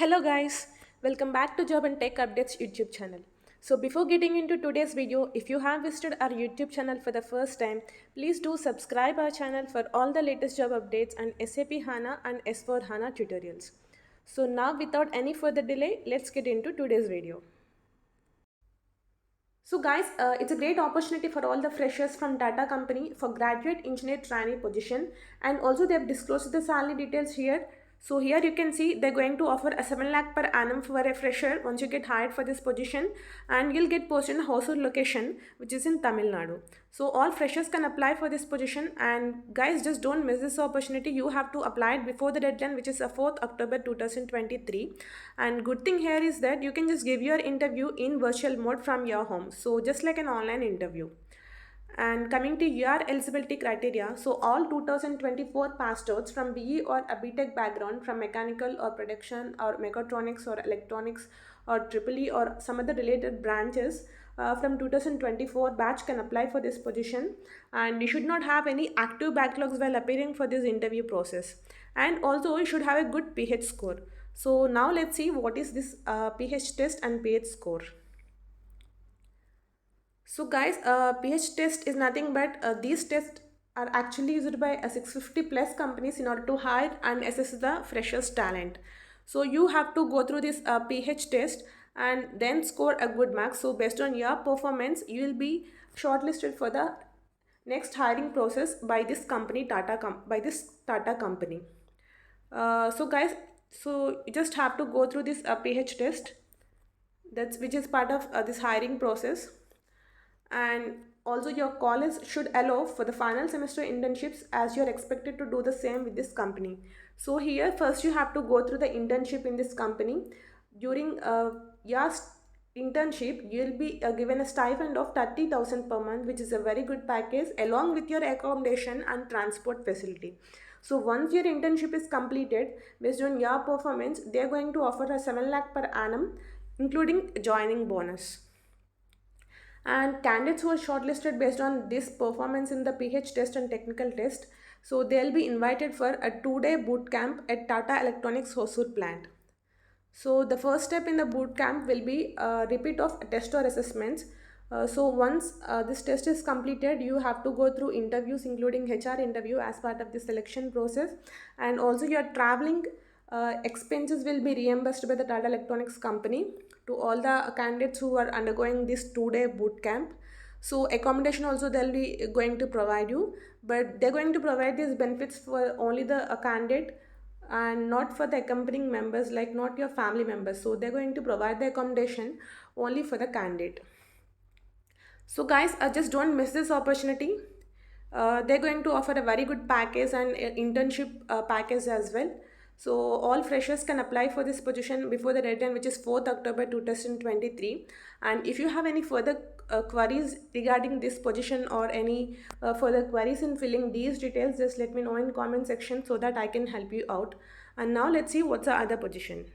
Hello guys, welcome back to Job and Tech Updates YouTube channel. So before getting into today's video, if you have visited our YouTube channel for the first time, please do subscribe our channel for all the latest job updates and SAP HANA and S4 HANA tutorials. So now without any further delay, let's get into today's video. So guys, it's a great opportunity for all the freshers from Tata company for graduate engineer trainee position, and also they have disclosed the salary details here. So here you can see they're going to offer a 7 lakh per annum for a fresher once you get hired for this position, and you'll get posted in household location which is in Tamil Nadu. So all freshers can apply for this position, and guys, just don't miss this opportunity. You have to apply it before the deadline, which is 4th October 2023. And good thing here is that you can just give your interview in virtual mode from your home, so just like an online interview. And coming to your eligibility criteria, so all 2024 passed outs from BE or a BTech background from mechanical or production or mechatronics or electronics or triple E or some other related branches from 2024 batch can apply for this position, and you should not have any active backlogs while appearing for this interview process, and also you should have a good PH score. So now let's see what is this PH test and PH score. So guys, PH test is nothing but these tests are actually used by 650 plus companies in order to hire and assess the freshers talent. So you have to go through this PH test and then score a good mark. So based on your performance, you will be shortlisted for the next hiring process by this company Tata company. So guys, so you just have to go through this PH test, that's which is part of this hiring process. And also your college should allow for the final semester internships, as you're expected to do the same with this company. So here first you have to go through the internship in this company. During your internship, you'll be given a stipend of 30,000 per month, which is a very good package along with your accommodation and transport facility. So once your internship is completed, based on your performance, they're going to offer a 7 lakh per annum including joining bonus. And candidates who are shortlisted based on this performance in the PH test and technical test, so they'll be invited for a 2-day boot camp at Tata Electronics Hosur plant. So the first step in the boot camp will be a repeat of test or assessments. So once this test is completed, you have to go through interviews including HR interview as part of the selection process, and also your traveling expenses will be reimbursed by the Tata Electronics company to all the candidates who are undergoing this 2-day boot camp. So accommodation also they'll be going to provide you, but they're going to provide these benefits for only the candidate and not for the accompanying members, like not your family members. So they're going to provide the accommodation only for the candidate. So guys, just don't miss this opportunity. They're going to offer a very good package and internship package as well. So all freshers can apply for this position before the deadline, which is 4th October 2023. And if you have any further queries regarding this position or any further queries in filling these details, just let me know in comment section so that I can help you out. And now let's see what's the other position.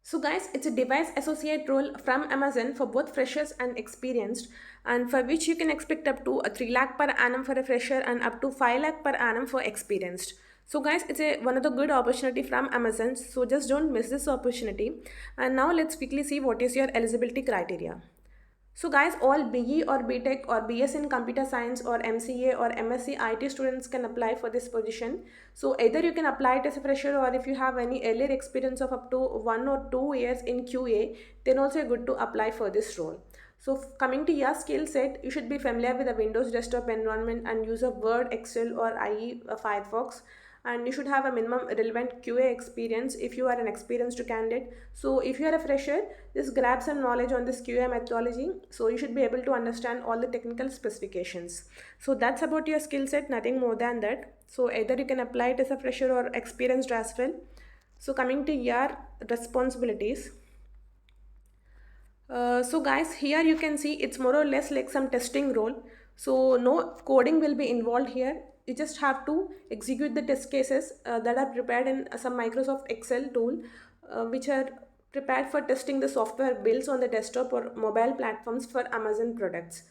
So guys, it's a device associate role from Amazon for both freshers and experienced, and for which you can expect up to a 3 lakh per annum for a fresher and up to 5 lakh per annum for experienced. So guys, it's one of the good opportunity from Amazon, so just don't miss this opportunity. And now let's quickly see what is your eligibility criteria. So guys, all BE or BTech or BS in computer science or MCA or MSc IT students can apply for this position. So either you can apply it as a fresher, or if you have any earlier experience of up to 1 or 2 years in QA, then also you're good to apply for this role. So coming to your skill set, you should be familiar with the Windows desktop environment and use of Word, Excel or IE Firefox, and you should have a minimum relevant QA experience if you are an experienced candidate. So if you are a fresher, just grab some knowledge on this QA methodology, so you should be able to understand all the technical specifications. So that's about your skill set, nothing more than that. So either you can apply it as a fresher or experienced as well. So coming to your responsibilities, so guys, here you can see it's more or less like some testing role. So no coding will be involved here. You just have to execute the test cases that are prepared in some Microsoft Excel tool, which are prepared for testing the software builds on the desktop or mobile platforms for Amazon products.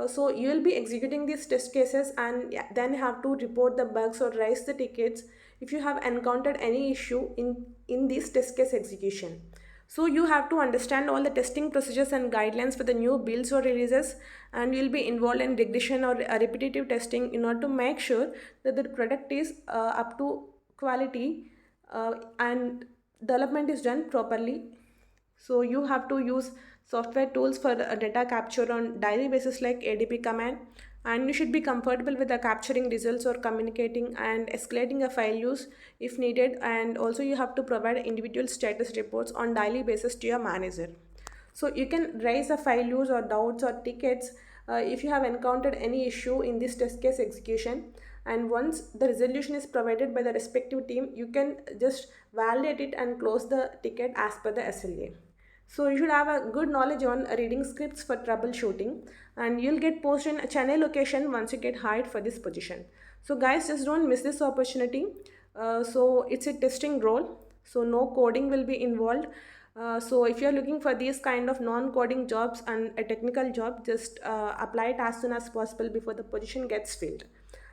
So you will be executing these test cases, and then have to report the bugs or raise the tickets if you have encountered any issue in this test case execution. So you have to understand all the testing procedures and guidelines for the new builds or releases, and you'll be involved in regression or repetitive testing in order to make sure that the product is up to quality and development is done properly. So you have to use software tools for data capture on daily basis like ADP command, and you should be comfortable with the capturing results or communicating and escalating a file use if needed, and also you have to provide individual status reports on daily basis to your manager. So you can raise a file use or doubts or tickets if you have encountered any issue in this test case execution, and once the resolution is provided by the respective team, you can just validate it and close the ticket as per the SLA. So you should have a good knowledge on reading scripts for troubleshooting, and you'll get posted in a Chennai location once you get hired for this position. So guys, just don't miss this opportunity. So it's a testing role, so no coding will be involved. So if you're looking for these kind of non-coding jobs and a technical job, just apply it as soon as possible before the position gets filled.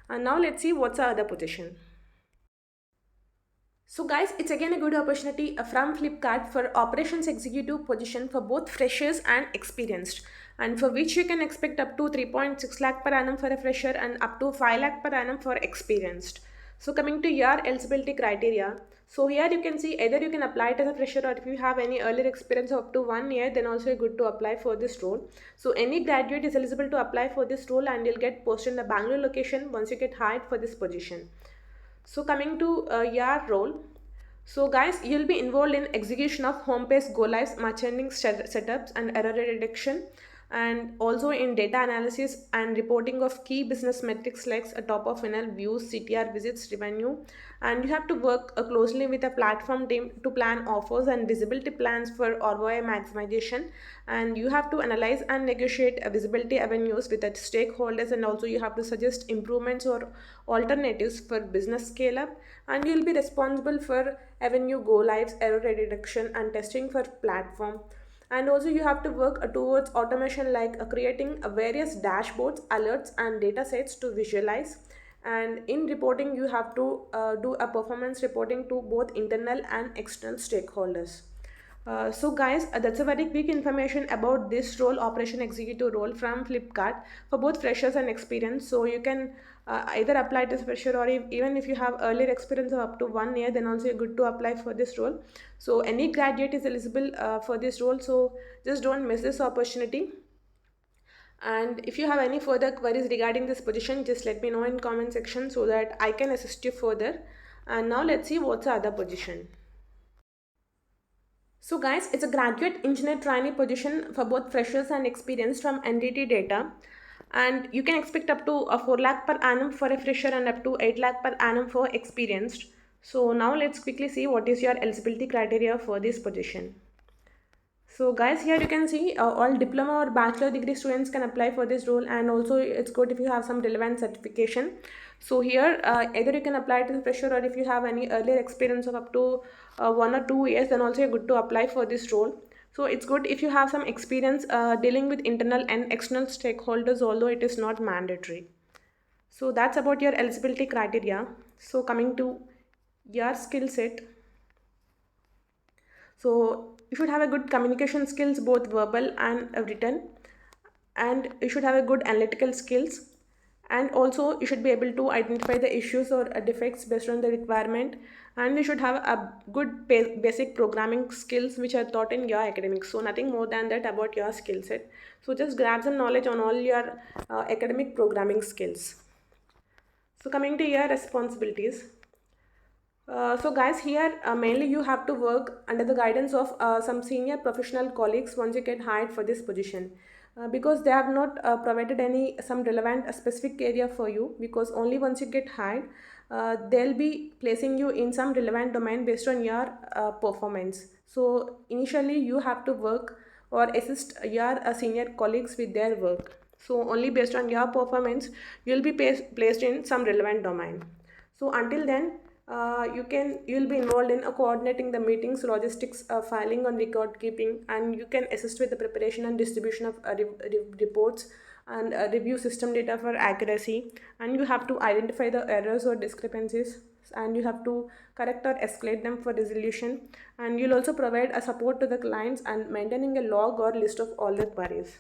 And now let's see what's the other position. So guys, it's again a good opportunity from Flipkart for operations executive position for both freshers and experienced, and for which you can expect up to 3.6 lakh per annum for a fresher and up to 5 lakh per annum for experienced. So coming to your eligibility criteria, so here you can see either you can apply it as a fresher, or if you have any earlier experience of up to 1 year, then also you're good to apply for this role. So any graduate is eligible to apply for this role, and you'll get posted in the Bangalore location once you get hired for this position. So coming to your role, so guys, you'll be involved in execution of homepage go lives, merchandising setups and error reduction, and also in data analysis and reporting of key business metrics like a top of funnel views, CTR visits, revenue, and you have to work closely with a platform team to plan offers and visibility plans for ROI maximization, and you have to analyze and negotiate visibility avenues with the stakeholders, and also you have to suggest improvements or alternatives for business scale up, and you will be responsible for avenue go lives, error reduction and testing for platform, and also you have to work towards automation like creating various dashboards, alerts and data sets to visualize, and in reporting you have to do a performance reporting to both internal and external stakeholders. So guys, that's a very quick information about this role, operation executive role from Flipkart for both freshers and experience. So you can either apply it as fresher, or even if you have earlier experience of up to 1 year, then also you're good to apply for this role. So any graduate is eligible for this role, so just don't miss this opportunity. And if you have any further queries regarding this position, just let me know in comment section so that I can assist you further. And now let's see what's the other position. So guys, it's a graduate engineer trainee position for both freshers and experienced from NTT Data, and you can expect up to a 4 lakh per annum for a fresher and up to 8 lakh per annum for experienced. So now let's quickly see what is your eligibility criteria for this position. So guys, here you can see all diploma or bachelor degree students can apply for this role, and also it's good if you have some relevant certification. So here either you can apply to the fresher, or if you have any earlier experience of up to 1 or 2 years, then also you're good to apply for this role. So it's good if you have some experience dealing with internal and external stakeholders, although it is not mandatory. So that's about your eligibility criteria. So coming to your skill set, so you should have a good communication skills, both verbal and written, and you should have a good analytical skills, and also you should be able to identify the issues or defects based on the requirement, and you should have a good basic programming skills which are taught in your academics. So nothing more than that about your skill set. So just grab some knowledge on all your academic programming skills. So coming to your responsibilities, so guys, here mainly you have to work under the guidance of some senior professional colleagues once you get hired for this position, because they have not provided any some relevant specific area for you, because only once you get hired they'll be placing you in some relevant domain based on your performance. So initially you have to work or assist your senior colleagues with their work. So only based on your performance you'll be placed in some relevant domain. So until then, you'll be involved in coordinating the meetings, logistics, filing on record keeping, and you can assist with the preparation and distribution of reports, and review system data for accuracy, and you have to identify the errors or discrepancies. and you have to correct or escalate them for resolution, and you'll also provide a support to the clients and maintaining a log or list of all the queries.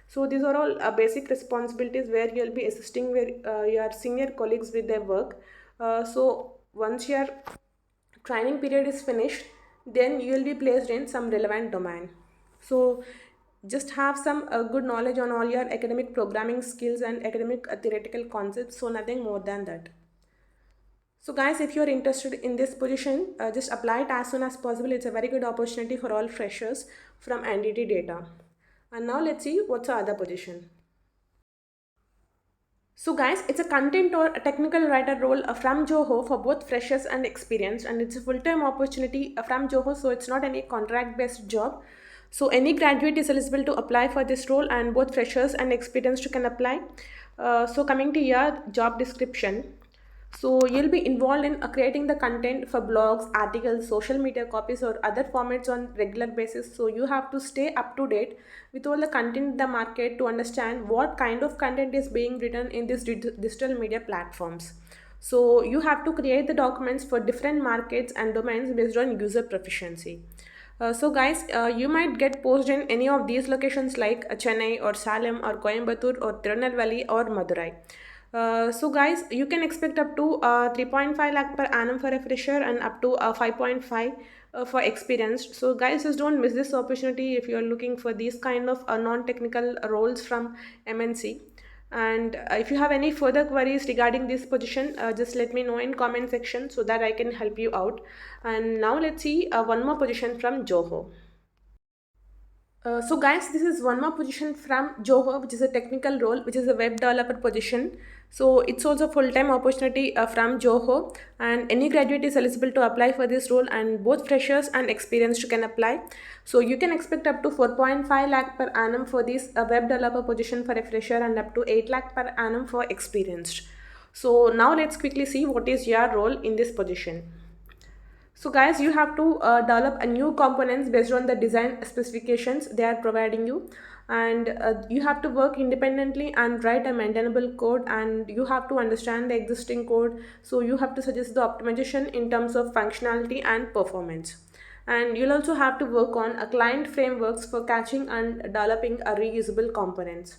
So these are all basic responsibilities where you'll be assisting your senior colleagues with their work. So once your training period is finished, then you will be placed in some relevant domain. So just have some good knowledge on all your academic programming skills and academic theoretical concepts, so nothing more than that. So guys, if you're interested in this position, just apply it as soon as possible. It's a very good opportunity for all freshers from NTT Data. And now let's see what's the other position. So guys, it's a content or a technical writer role from Johor for both freshers and experienced, and it's a full-time opportunity from Johor, so it's not any contract-based job. So any graduate is eligible to apply for this role, and both freshers and experienced can apply. So coming to your job description, so you'll be involved in creating the content for blogs, articles, social media copies or other formats on regular basis. So you have to stay up to date with all the content in the market to understand what kind of content is being written in these digital media platforms. So you have to create the documents for different markets and domains based on user proficiency. So guys, you might get posted in any of these locations like Chennai or Salem or Coimbatore or Tirunelveli or Madurai. So guys, you can expect up to 3.5 lakh per annum for a fresher and up to 5.5 for experienced. So guys, just don't miss this opportunity if you're looking for these kind of non-technical roles from MNC. And if you have any further queries regarding this position, just let me know in comment section so that I can help you out. And now let's see one more position from Johor. So guys, this is one more position from Johor, which is a technical role, which is a web developer position. So it's also full-time opportunity from Johor, and any graduate is eligible to apply for this role, and both freshers and experienced can apply. So you can expect up to 4.5 lakh per annum for this web developer position for a fresher and up to 8 lakh per annum for experienced. So now let's quickly see what is your role in this position. So guys, you have to develop a new components based on the design specifications they are providing you, and you have to work independently and write a maintainable code, and you have to understand the existing code. So you have to suggest the optimization in terms of functionality and performance, and you'll also have to work on a client frameworks for catching and developing a reusable components.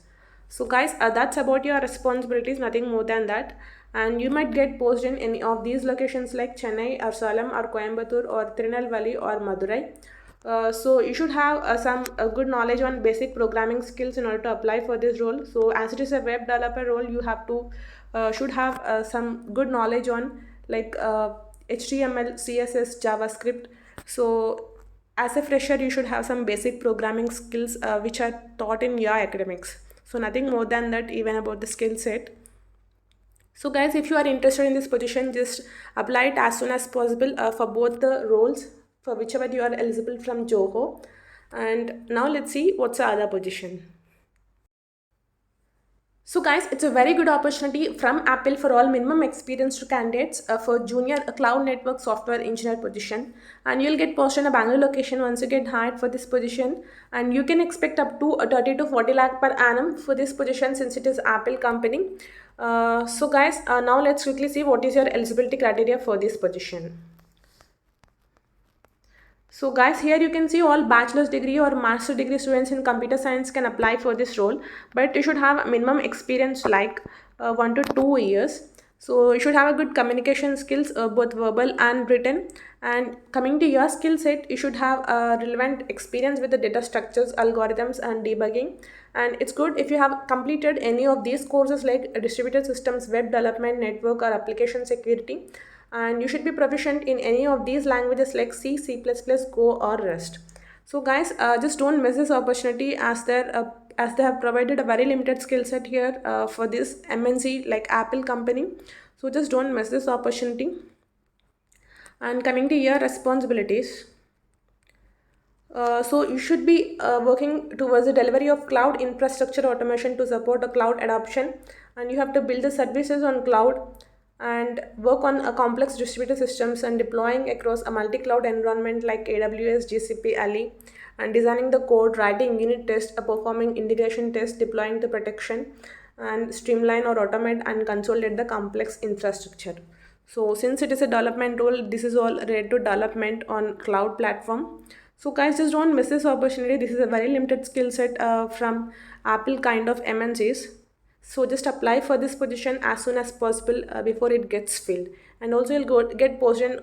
So guys, that's about your responsibilities, nothing more than that. And you might get posted in any of these locations like Chennai or Salem or Coimbatore or Tirunelveli or Madurai. So you should have some good knowledge on basic programming skills in order to apply for this role. So as it is a web developer role, you have to should have some good knowledge on like HTML, CSS, JavaScript. So as a fresher, you should have some basic programming skills which are taught in your academics. So nothing more than that, even about the skill set. So guys, if you are interested in this position, just apply it as soon as possible for both the roles, for whichever you are eligible from Johor. And now let's see what's the other position. So guys, it's a very good opportunity from Apple for all minimum experienced candidates for junior cloud network software engineer position, and you'll get posted in a Bangalore location once you get hired for this position, and you can expect up to 30 to 40 lakh per annum for this position since it is Apple company. So guys, now let's quickly see what is your eligibility criteria for this position. So guys, here you can see all bachelor's degree or master's degree students in computer science can apply for this role, but you should have minimum experience like 1 to 2 years. So you should have a good communication skills, both verbal and written. And coming to your skill set, you should have a relevant experience with the data structures, algorithms and debugging. And it's good if you have completed any of these courses like distributed systems, web development, network or application security, and you should be proficient in any of these languages like C, C++, Go or Rust. So guys, just don't miss this opportunity as they have provided a very limited skill set here for this MNC like Apple company. So just don't miss this opportunity. And coming to your responsibilities, so you should be working towards the delivery of cloud infrastructure automation to support a cloud adoption, and you have to build the services on cloud and work on a complex distributed systems and deploying across a multi-cloud environment like AWS, GCP, Ali, and designing the code, writing unit tests, performing integration tests, deploying the protection, and streamline or automate and consolidate the complex infrastructure. So since it is a development role, this is all related to development on cloud platform. So guys, just don't miss this opportunity. This is a very limited skill set from Apple kind of MNCs. So just apply for this position as soon as possible before it gets filled. And also you'll get posted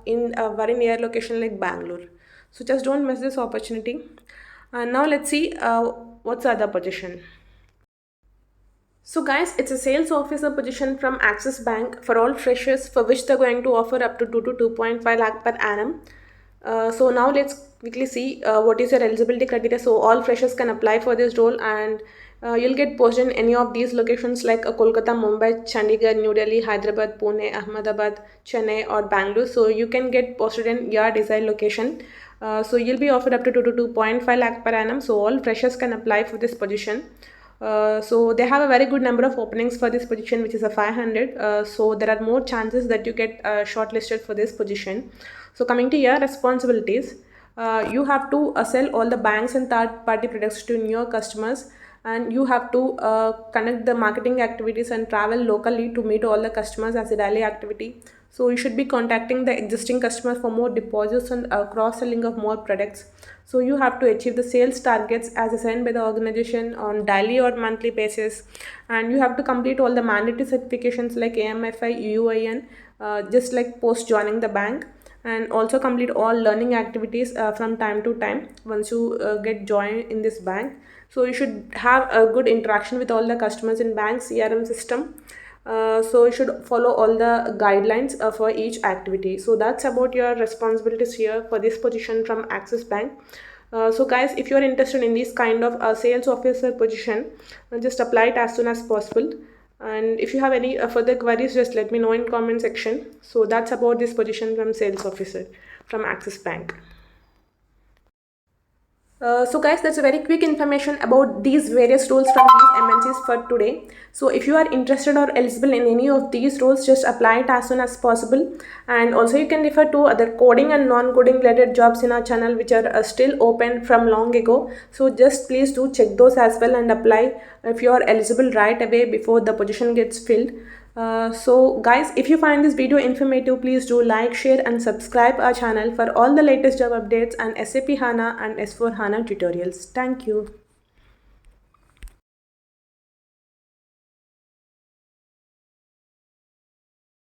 in a very near location like Bangalore. So just don't miss this opportunity. And now let's see what's the other position. So guys, it's a sales officer position from Axis Bank for all freshers, for which they're going to offer up to 2 to 2.5 lakh per annum. So now let's quickly see what is your eligibility criteria. So all freshers can apply for this role, and you'll get posted in any of these locations like Kolkata, Mumbai, Chandigarh, New Delhi, Hyderabad, Pune, Ahmedabad, Chennai or Bangalore. So you can get posted in your desired location. So you'll be offered up to 2 to 2.5 lakh per annum. So all freshers can apply for this position. So they have a very good number of openings for this position, which is a 500. So there are more chances that you get shortlisted for this position. So coming to your responsibilities, you have to sell all the banks and third party products to new customers, and you have to conduct the marketing activities and travel locally to meet all the customers as a daily activity. So you should be contacting the existing customers for more deposits and cross selling of more products. So you have to achieve the sales targets as assigned by the organization on daily or monthly basis, and you have to complete all the mandatory certifications like AMFI, UIN, just like post joining the bank, and also complete all learning activities from time to time once you get joined in this bank. So you should have a good interaction with all the customers in bank CRM system. So you should follow all the guidelines for each activity. So that's about your responsibilities here for this position from Axis Bank. So guys, if you're interested in this kind of sales officer position, just apply it as soon as possible. And if you have any further queries, just let me know in comment section. So that's about this position from sales officer from Axis Bank. So guys, that's a very quick information about these various roles from these MNCs for today. So if you are interested or eligible in any of these roles, just apply it as soon as possible. And also you can refer to other coding and non-coding related jobs in our channel, which are still open from long ago. So just please do check those as well and apply if you are eligible right away before the position gets filled. So guys, if you find this video informative, please do like, share and subscribe our channel for all the latest job updates and SAP HANA and S4 HANA tutorials. Thank you.